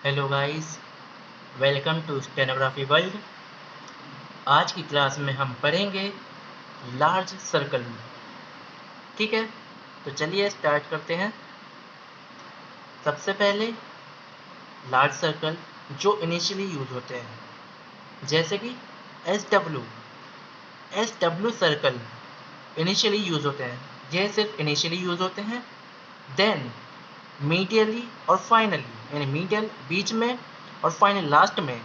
Hello guys, welcome to stenography world. आज की class में हम पढ़ेंगे लार्ज सर्कल। ठीक है, तो चलिए स्टार्ट करते हैं। सबसे पहले लार्ज सर्कल जो इनिशियली यूज होते हैं, जैसे कि S W circle initially use होते हैं। ये सिर्फ इनिशियली यूज होते हैं। देन मीडियली और फाइनली, यानी मीडियल बीच में और फाइनल लास्ट में,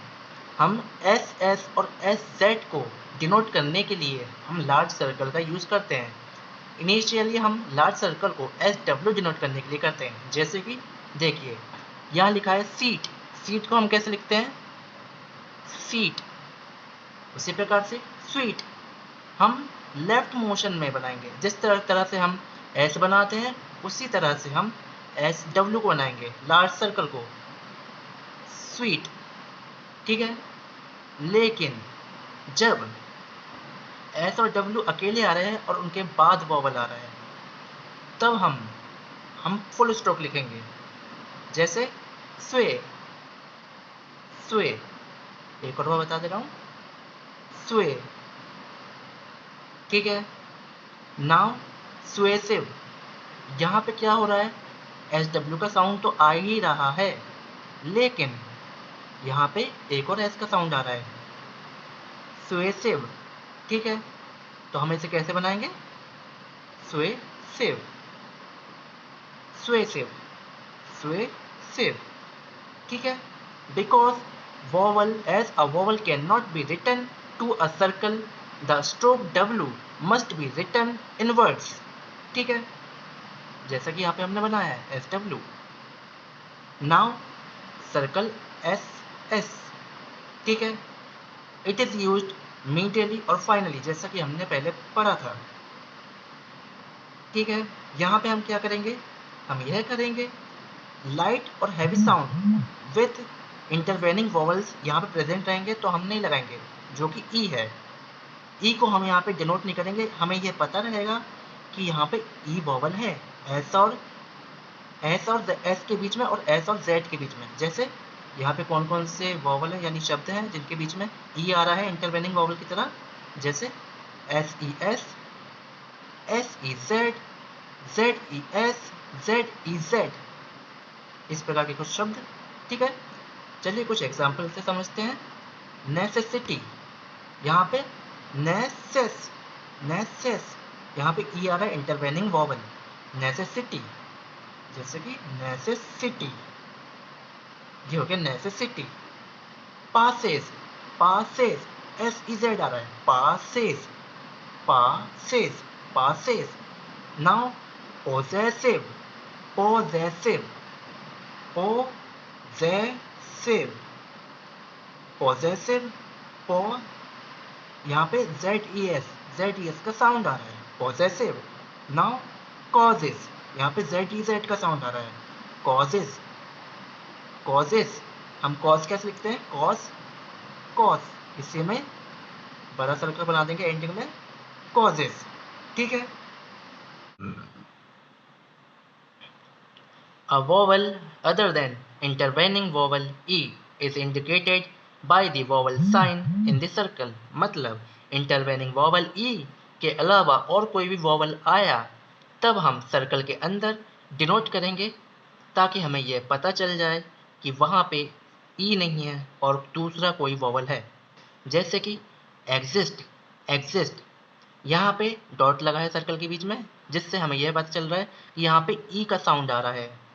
हम एस एस और एस जेड को डिनोट करने के लिए हम लार्ज सर्कल का यूज़ करते हैं। इनिशियली हम लार्ज सर्कल को एस डब्ल्यू डिनोट करने के लिए करते हैं। जैसे कि देखिए, यहाँ लिखा है सीट। सीट को हम कैसे लिखते हैं? सीट। उसी प्रकार से स्वीट हम लेफ्ट मोशन में बनाएंगे। जिस तरह से हम एस बनाते हैं, उसी तरह से हम एस डब्ल्यू को बनाएंगे, लार्ज सर्कल को, स्वीट। ठीक है, लेकिन जब एस और डब्ल्यू अकेले आ रहे हैं और उनके बाद वॉवल आ रहा है, तब हम फुल स्टॉप लिखेंगे। जैसे स्वे। स्वे, एक और बार बता दे रहा हूँ, स्वे। ठीक है, नाउ स्वेसिव। यहाँ पे क्या हो रहा है? एस डब्ल्यू का साउंड तो आ ही रहा है, लेकिन यहाँ पे एक और एस का साउंड आ रहा है, स्वेसिव। ठीक है, तो हम इसे कैसे बनाएंगे? स्वेसिव, स्वेसिव, स्वेसिव। ठीक है, because vowel as a vowel cannot be written to a circle, the stroke W must be written inwards। ठीक है, जैसा कि यहाँ पे हमने बनाया है S W. Now circle S S. ठीक है, इट इज यूज्ड मीडियली और फाइनली, जैसा कि हमने पहले पढ़ा था। ठीक है, यहाँ पे हम क्या करेंगे? हम यह करेंगे, लाइट और heavy sound with intervening vowels यहाँ पे प्रेजेंट रहेंगे तो हम नहीं लगाएंगे, जो कि ई है। ई को हम यहाँ पे डिनोट नहीं करेंगे। हमें यह पता रहेगा कि यहाँ पे ई वॉवल है एस और एस के बीच में और एस और जेड के बीच में। जैसे यहाँ पे कौन कौन से वॉवल है, यानी शब्द हैं जिनके बीच में ई आ रहा है इंटरवेनिंग वॉवल की तरह? जैसे S E S, S E Z, Z E S, Z E Z, इस प्रकार के कुछ शब्द। ठीक है, चलिए कुछ एग्जाम्पल से समझते हैं। नेसेसिटी, यहाँ पे नेसेस, नेसेस, यहाँ पे ई आ रहा है इंटरवेनिंग वॉवल, नेसेसिटी। जैसे कि नेसेसिटी, ये हो गया necessity. Passes, passes, S E Z आ रहा है, passes, passes, passes. Now possessive, possessive, possessive, possessive, पॉ, यहाँ पे जेड ई एस का साउंड आ रहा है, पॉजेसिव। नाउ कॉजेस, यहाँ पे जेड ई जेड का साउंड आ रहा है, कॉजेस, कॉजेस। हम कॉज कैसे लिखते हैं? कॉज, कॉज, इसी में बड़ा सर्कल बना देंगे एंडिंग में, कॉजेस। ठीक है, a vowel other than intervening vowel e is indicated by the vowel sign in the circle। मतलब intervening vowel e के अलावा और कोई भी vowel आया, तब हम सर्कल के अंदर डिनोट करेंगे, ताकि हमें यह पता चल जाए कि वहाँ पे ई नहीं है और दूसरा कोई vowel है। जैसे कि एग्जिस्ट, एग्जिस्ट, यहाँ पे डॉट लगा है सर्कल के बीच में, जिससे हमें यह पता चल रहा है कि यहाँ पे ई का साउंड आ रहा है,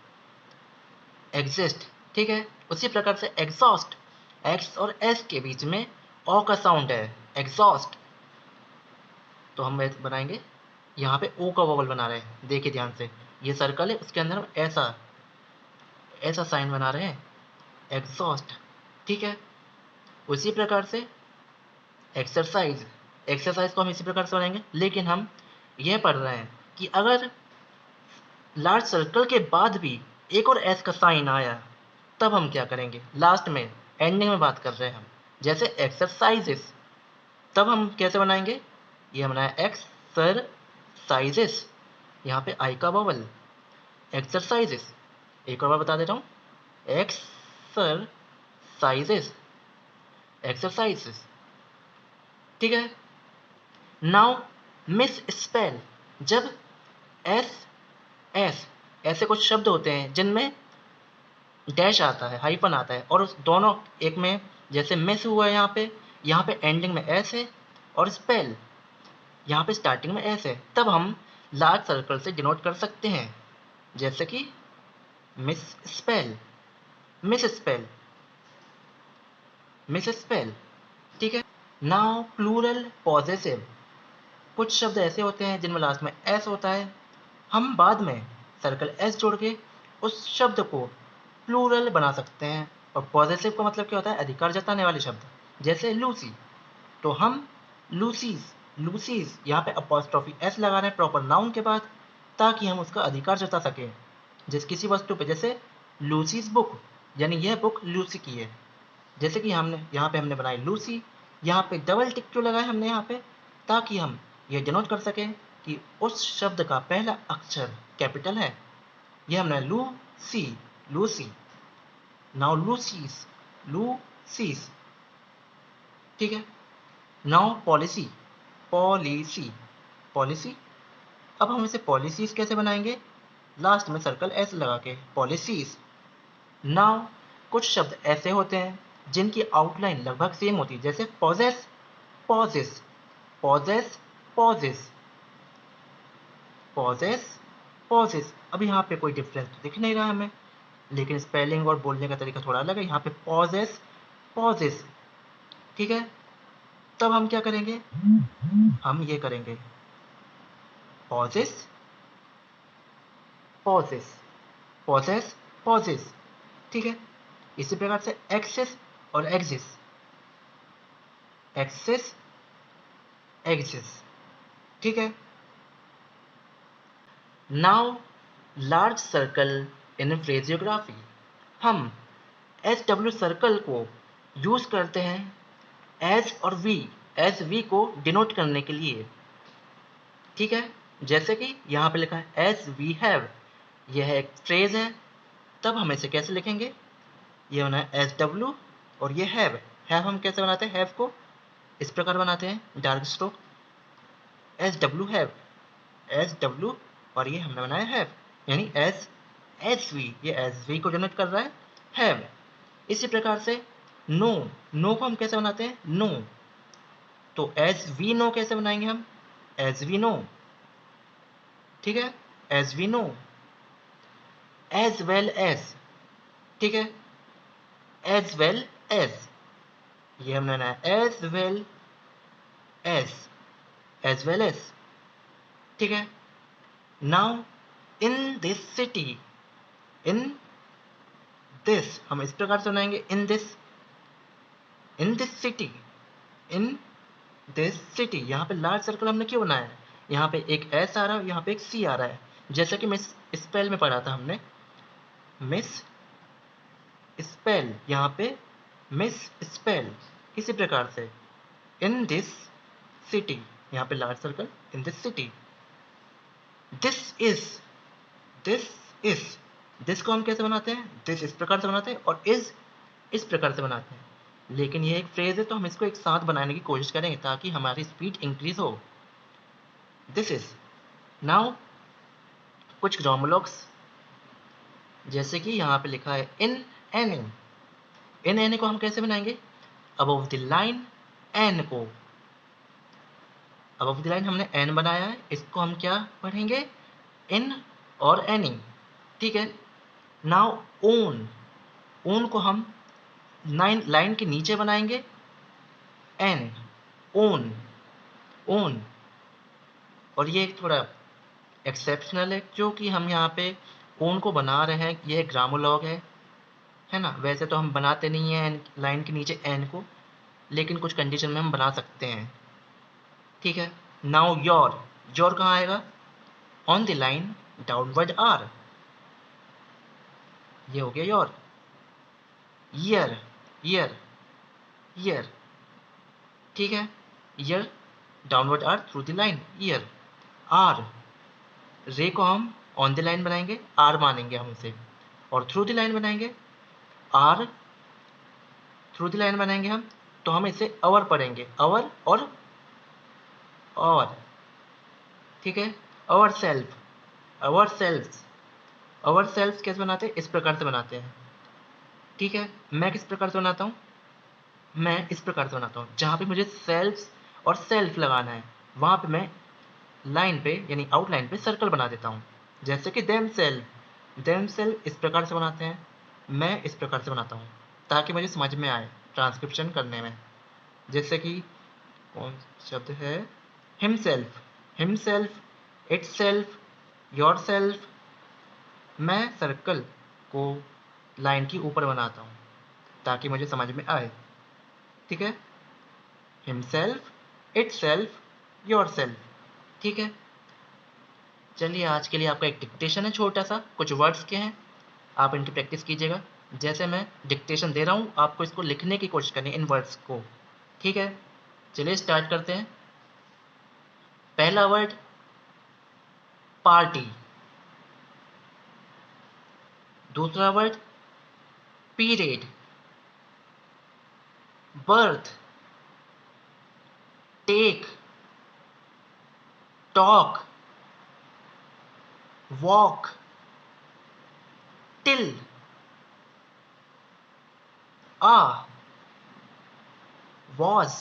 एग्जिस्ट। ठीक है, उसी प्रकार से एग्जॉस्ट, एक्स और एस के बीच में ओ का साउंड है, एग्जॉस्ट। तो हम बनाएंगे, यहाँ पे ओ का वोवल बना रहे हैं। देखिए ध्यान से, ये सर्कल है, उसके अंदर हम ऐसा ऐसा साइन बना रहे हैं, एग्जॉस्ट। ठीक है, उसी प्रकार से एक्सरसाइज, एक्सरसाइज को हम इसी प्रकार से बनाएंगे, लेकिन हम यह पढ़ रहे हैं कि अगर लार्ज सर्कल के बाद भी एक और एस का साइन आया, तब हम क्या करेंगे? लास्ट में, एंडिंग में बात कर रहे हैं हम। जैसे एक्सरसाइजेस, तब हम कैसे बनाएंगे? ये बनाया एक्सरसाइजेस, यहाँ पे आई का वोवल, एक्सरसाइजेस। एक और बार बता देता हूँ, एक्सरसाइजेस, ठीक है। नाउ मिस स्पेल, जब एस एस ऐसे कुछ शब्द होते हैं जिनमें डैश आता है, हाइफन आता है, और उस दोनों एक में, जैसे मिस हुआ है यहाँ पे एंडिंग में एस है, और स्पेल यहाँ पे स्टार्टिंग में एस है, तब हम लार्ज सर्कल से डिनोट कर सकते हैं, जैसे कि miss spell, miss spell, miss spell, ठीक है। नाउ प्लूरल पॉजेसिव, कुछ शब्द ऐसे होते हैं जिनमें लास्ट में एस होता है, हम बाद में सर्कल एस जोड़ के उस शब्द को प्लूरल बना सकते हैं। और पॉजेसिव का मतलब क्या होता है, अधिकार जताने वाले शब्द, जैसे लूसी, तो हम लूसीज, लूसीज यहाँ पे अपॉस्ट्रोफी एस लगा रहे हैं प्रॉपर नाउन के बाद, ताकि हम उसका अधिकार जता सकें जिस किसी वस्तु पे, जैसे लूसीज बुक, यानी यह बुक लूसी की है। जैसे कि हमने यहाँ पे हमने बनाई लूसी, यहाँ पे डबल टिक क्यों लगाया हमने यहाँ पे, ताकि हम ये डिनोट कर सकें कि उस शब्द का पहला अक्षर कैपिटल है। ये हमने लूसी, लूसी, नाउ लूसीज, लूसीज, ठीक है। नाउ पॉलिसी, पॉलिसी, पॉलिसी, अब हम इसे पॉलिसीज कैसे बनाएंगे, लास्ट में सर्कल एस लगा के, पॉलिसीज। नाउ कुछ शब्द ऐसे होते हैं जिनकी आउटलाइन लगभग सेम होती है, जैसे pauses, pauses, pauses, pauses, pauses, pauses. अब यहाँ पे कोई डिफरेंस तो दिख नहीं रहा हमें, लेकिन स्पेलिंग और बोलने का तरीका थोड़ा अलग है। यहाँ पे पॉजेस, पॉजेस, ठीक है। तब हम क्या करेंगे, हम ये करेंगे पॉजेस, पॉजेस, पॉजेस, पॉजेस, ठीक है। इसी प्रकार से एक्सेस और एक्सिस, एक्सेस, एक्सिस, ठीक है। नाउ लार्ज सर्कल इन फ्रेजियोग्राफी, हम एस डब्ल्यू सर्कल को यूज करते हैं एज और वी, एज वी को डिनोट करने के लिए, ठीक है। जैसे कि यहाँ पे लिखा है एज वी हैव, यह एक फ्रेज है, तब हम इसे कैसे लिखेंगे, ये होना है एस डब्ल्यू, और ये हैव, हैव हम कैसे बनाते हैं, हैव को इस प्रकार बनाते हैं dark stroke, S W have, S W, और ये हमने बनाया हैव, यानी एस, एस वी, ये एस वी को डिनोट कर रहा है, हैव। इसी प्रकार से नो, नो को हम कैसे बनाते हैं, नो, तो एज वी नो कैसे बनाएंगे हम, एज वी नो, ठीक है, as we know, as well as, ठीक है, एज वेल एज, ये हमने बनाया as well as, as well as, ठीक है। Now in this city, in this हम इस प्रकार से बनाएंगे, in this, in this city, in this city. यहाँ पे लार्ज सर्कल हमने क्यों बनाया है, यहाँ पे एक एस आ रहा है, यहाँ पे एक सी आ रहा है, जैसा कि मिस स्पेल में पढ़ा था हमने, मिस स्पेल, यहाँ पे मिस स्पेल। इसी प्रकार से इन दिस सिटी, यहाँ पे large circle, in this city. This is, this is, this को हम कैसे बनाते हैं, दिस इस प्रकार से बनाते हैं, और इज इस प्रकार से बनाते हैं, लेकिन ये एक फ्रेज है तो हम इसको एक साथ बनाने की कोशिश करेंगे ताकि हमारी स्पीड इंक्रीज हो। This is. नाउ कुछ ग्रामोलॉग्स, जैसे कि यहाँ पे लिखा है इन एनी, इन एनी को हम कैसे बनाएंगे, अबव द लाइन एन को, अबव द लाइन हमने एन बनाया है, इसको हम क्या पढ़ेंगे, इन और एनी, ठीक है। नाउ ओन, ओन को हम लाइन के नीचे बनाएंगे, एन, ओन, ओन, और ये थोड़ा एक्सेप्शनल है क्योंकि हम यहाँ पे ओन को बना रहे हैं, ये ग्रामोलॉग है ना। वैसे तो हम बनाते नहीं हैं लाइन के नीचे एन को, लेकिन कुछ कंडीशन में हम बना सकते हैं, ठीक है। नाउ योर, योर कहाँ आएगा, on the line downward R, ये हो गया योर। ईयर, ईयर, ईयर, ठीक है, year downward R through the line, year. R, ray को हम ऑन द लाइन बनाएंगे, आर मानेंगे हम उसे, और थ्रू द लाइन बनाएंगे, आर थ्रू द लाइन बनाएंगे हम, तो हम इसे अवर पढ़ेंगे, अवर और ठीक है। अवर सेल्फ, अवर सेल्फ्स, अवर सेल्फ्स कैसे बनाते हैं, इस प्रकार से बनाते हैं। ठीक है, मैं किस प्रकार से बनाता हूँ, मैं इस प्रकार से बनाता हूँ, जहाँ पे मुझे सेल्फ्स और सेल्फ लगाना है वहाँ पे मैं लाइन पे यानी आउटलाइन पे सर्कल बना देता हूँ। जैसे कि देम सेल्फ इस प्रकार से बनाते हैं, मैं इस प्रकार से बनाता हूँ, ताकि मुझे समझ में आए ट्रांसक्रिप्शन करने में। जैसे कि कौन शब्द है, हिमसेल्फ, इटसेल्फ, योरसेल्फ, मैं सर्कल को लाइन के ऊपर बनाता हूँ ताकि मुझे समझ में आए। ठीक है, हिमसेल्फ, इटसेल्फ, योरसेल्फ। ठीक है, चलिए आज के लिए आपका एक डिक्टेशन है छोटा सा, कुछ वर्ड्स के हैं, आप इनकी प्रैक्टिस कीजिएगा। जैसे मैं डिक्टेशन दे रहा हूँ आपको इसको लिखने की कोशिश करनी है इन वर्ड्स को। ठीक है, चलिए स्टार्ट करते हैं। पहला वर्ड पार्टी, दूसरा word period, birth, take, talk, walk, till, a, was,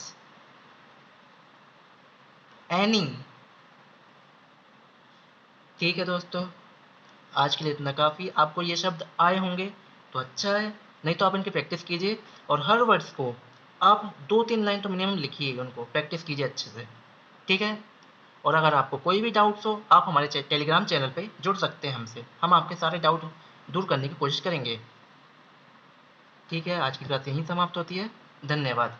any. ठीक है दोस्तों, आज के लिए इतना काफ़ी। आपको ये शब्द आए होंगे तो अच्छा है, नहीं तो आप इनकी प्रैक्टिस कीजिए और हर वर्ड्स को आप 2-3 लाइन तो मिनिमम लिखिए, उनको प्रैक्टिस कीजिए अच्छे से। ठीक है, और अगर आपको कोई भी डाउट्स हो आप हमारे टेलीग्राम चैनल पे जुड़ सकते हैं हमसे, हम आपके सारे डाउट दूर करने की कोशिश करेंगे। ठीक है, आज की क्लास यहीं समाप्त होती है, धन्यवाद।